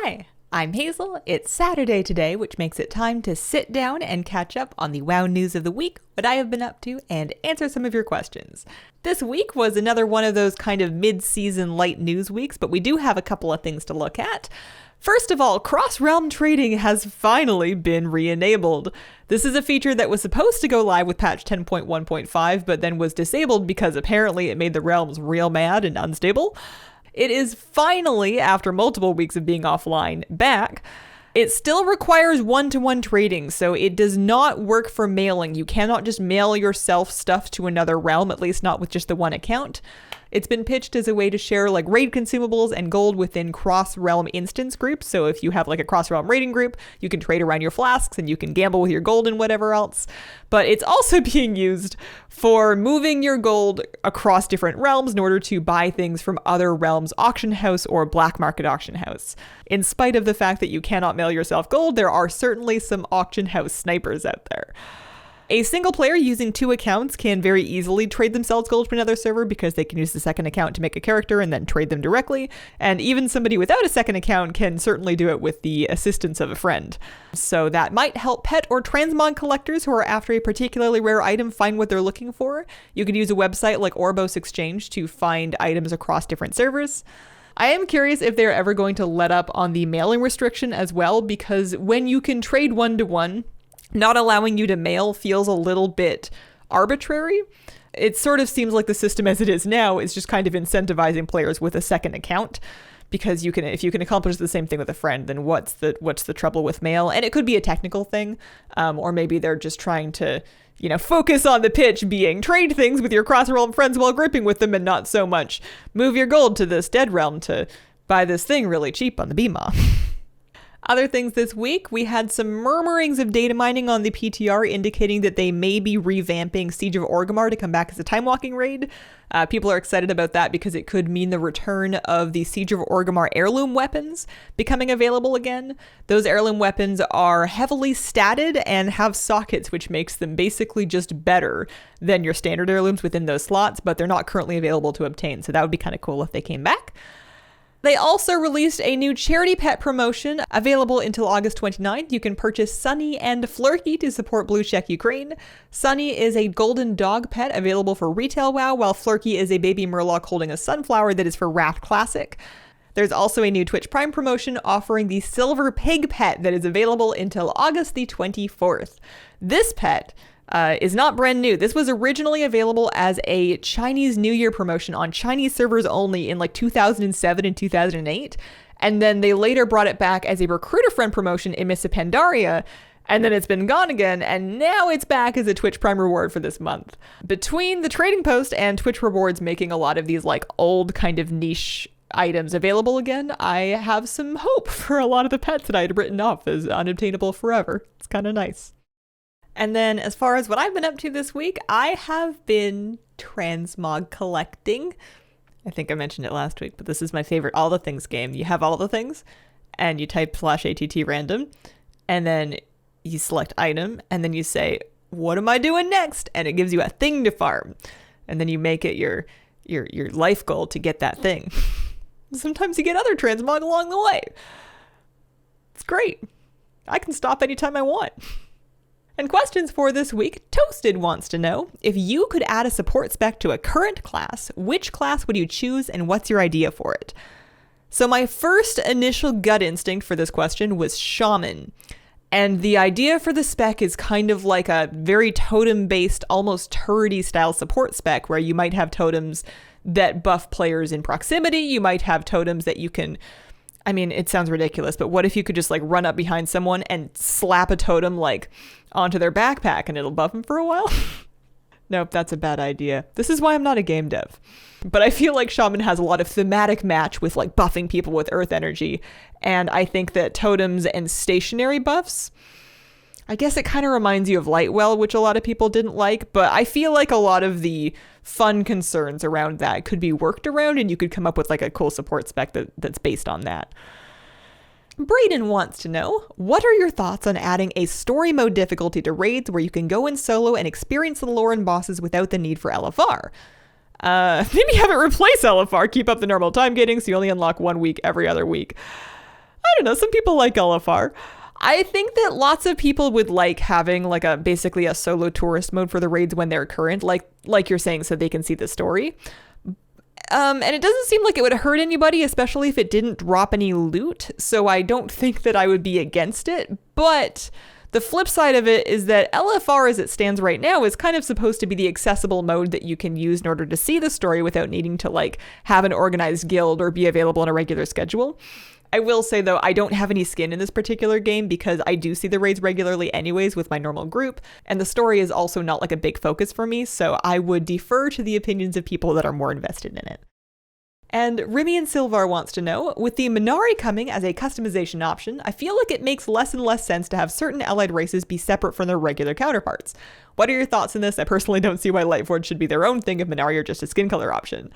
Hi, I'm Hazel. It's Saturday today, which makes it time to sit down and catch up on the WoW news of the week, what I have been up to, and answer some of your questions. This week was another one of those kind of mid-season light news weeks, but we do have a couple of things to look at. First of all, cross-realm trading has finally been re-enabled. This is a feature that was supposed to go live with patch 10.1.5, but then was disabled because apparently it made the realms real mad and unstable. It is finally, after multiple weeks of being offline, back. It still requires one-to-one trading, so it does not work for mailing. You cannot just mail yourself stuff to another realm, at least not with just the one account. It's been pitched as a way to share like raid consumables and gold within cross-realm instance groups. So if you have like a cross-realm raiding group, you can trade around your flasks and you can gamble with your gold and whatever else. But it's also being used for moving your gold across different realms in order to buy things from other realms' auction house or black market auction house. In spite of the fact that you cannot mail yourself gold, there are certainly some auction house snipers out there. A single player using two accounts can very easily trade themselves gold from another server because they can use the second account to make a character and then trade them directly. And even somebody without a second account can certainly do it with the assistance of a friend. So that might help pet or transmog collectors who are after a particularly rare item find what they're looking for. You could use a website like Orbos Exchange to find items across different servers. I am curious if they're ever going to let up on the mailing restriction as well, because when you can trade one-to-one, not allowing you to mail feels a little bit arbitrary. It sort of seems like the system as it is now is just kind of incentivizing players with a second account, because if you can accomplish the same thing with a friend, then what's the trouble with mail? And it could be a technical thing, or maybe they're just trying to, focus on the pitch being trade things with your cross-realm friends while gripping with them, and not so much move your gold to this dead realm to buy this thing really cheap on the BMA. Other things this week, we had some murmurings of data mining on the PTR indicating that they may be revamping Siege of Orgrimmar to come back as a time-walking raid. People are excited about that because it could mean the return of the Siege of Orgrimmar heirloom weapons becoming available again. Those heirloom weapons are heavily statted and have sockets, which makes them basically just better than your standard heirlooms within those slots, but they're not currently available to obtain, so that would be kind of cool if they came back. They also released a new charity pet promotion available until August 29th. You can purchase Sunny and Flurky to support Blue Check Ukraine. Sunny is a golden dog pet available for retail WoW, while Flurky is a baby murloc holding a sunflower that is for Wrath Classic. There's also a new Twitch Prime promotion offering the silver pig pet that is available until August the 24th. This pet is not brand new. This was originally available as a Chinese New Year promotion on Chinese servers only in like 2007 and 2008. And then they later brought it back as a recruiter friend promotion in Miss Pandaria. And then it's been gone again. And now it's back as a Twitch Prime reward for this month. Between the trading post and Twitch rewards making a lot of these like old kind of niche items available again, I have some hope for a lot of the pets that I had written off as unobtainable forever. It's kind of nice. And then as far as what I've been up to this week, I have been transmog collecting. I think I mentioned it last week, but this is my favorite all the things game. You have all the things and you type /ATT random and then you select item and then you say, what am I doing next? And it gives you a thing to farm. And then you make it your life goal to get that thing. Sometimes you get other transmog along the way. It's great. I can stop anytime I want. And questions for this week, Toasted wants to know, if you could add a support spec to a current class, which class would you choose and what's your idea for it? So my first initial gut instinct for this question was Shaman. And the idea for the spec is kind of like a very totem-based, almost turrety style support spec where you might have totems that buff players in proximity. You might have totems that you can... I mean, it sounds ridiculous, but what if you could just like run up behind someone and slap a totem like onto their backpack and it'll buff them for a while? Nope, that's a bad idea. This is why I'm not a game dev. But I feel like Shaman has a lot of thematic match with like buffing people with earth energy. And I think that totems and stationary buffs, I guess it kind of reminds you of Lightwell, which a lot of people didn't like, but I feel like a lot of the fun concerns around that could be worked around and you could come up with like a cool support spec that's based on that. Brayden wants to know, what are your thoughts on adding a story mode difficulty to raids where you can go in solo and experience the lore and bosses without the need for LFR? Maybe have it replace LFR, keep up the normal time gating so you only unlock 1 week every other week. I don't know, some people like LFR. I think that lots of people would like having like basically a solo tourist mode for the raids when they're current, like you're saying, so they can see the story. And it doesn't seem like it would hurt anybody, especially if it didn't drop any loot. So I don't think that I would be against it. But the flip side of it is that LFR as it stands right now is kind of supposed to be the accessible mode that you can use in order to see the story without needing to like have an organized guild or be available on a regular schedule. I will say, though, I don't have any skin in this particular game because I do see the raids regularly anyways with my normal group, and the story is also not like a big focus for me, so I would defer to the opinions of people that are more invested in it. And Remy and Silvar wants to know, with the Minari coming as a customization option, I feel like it makes less and less sense to have certain allied races be separate from their regular counterparts. What are your thoughts on this? I personally don't see why Lightforge should be their own thing if Minari are just a skin color option.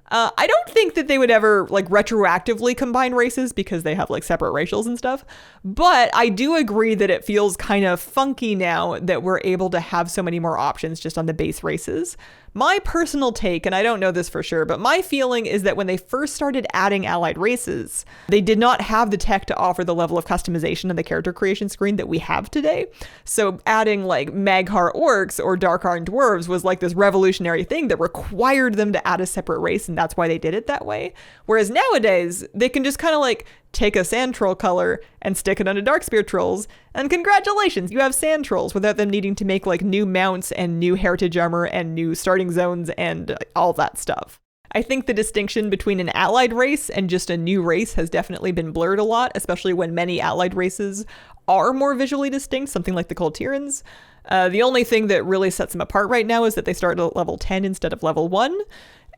I don't think that they would ever like retroactively combine races because they have like separate racials and stuff, but I do agree that it feels kind of funky now that we're able to have so many more options just on the base races. My personal take, and I don't know this for sure, but my feeling is that when they first started adding allied races, they did not have the tech to offer the level of customization on the character creation screen that we have today. So adding like Mag'har orcs or Darkharn dwarves was like this revolutionary thing that required them to add a separate race, and that's why they did it that way. Whereas nowadays, they can just kind of like take a sand troll color and stick it onto Darkspear trolls, and congratulations, you have sand trolls without them needing to make like new mounts and new heritage armor and new starting zones and all that stuff. I think the distinction between an allied race and just a new race has definitely been blurred a lot, especially when many allied races are more visually distinct, something like the Coltirans. The only thing that really sets them apart right now is that they start at level 10 instead of level 1.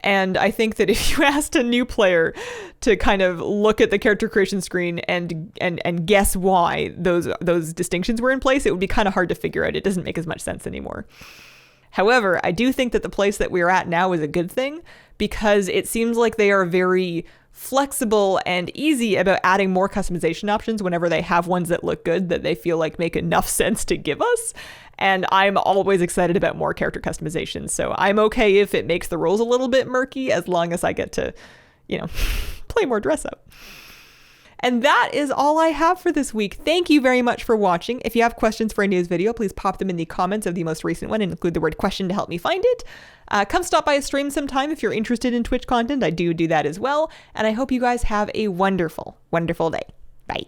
And I think that if you asked a new player to kind of look at the character creation screen and guess why those distinctions were in place, it would be kind of hard to figure out. It doesn't make as much sense anymore. However, I do think that the place that we're at now is a good thing because it seems like they are very flexible and easy about adding more customization options whenever they have ones that look good that they feel like make enough sense to give us. And I'm always excited about more character customization. So I'm okay if it makes the rules a little bit murky as long as I get to, play more dress up. And that is all I have for this week. Thank you very much for watching. If you have questions for any of this video, please pop them in the comments of the most recent one and include the word question to help me find it. Come stop by a stream sometime if you're interested in Twitch content. I do that as well. And I hope you guys have a wonderful, wonderful day. Bye.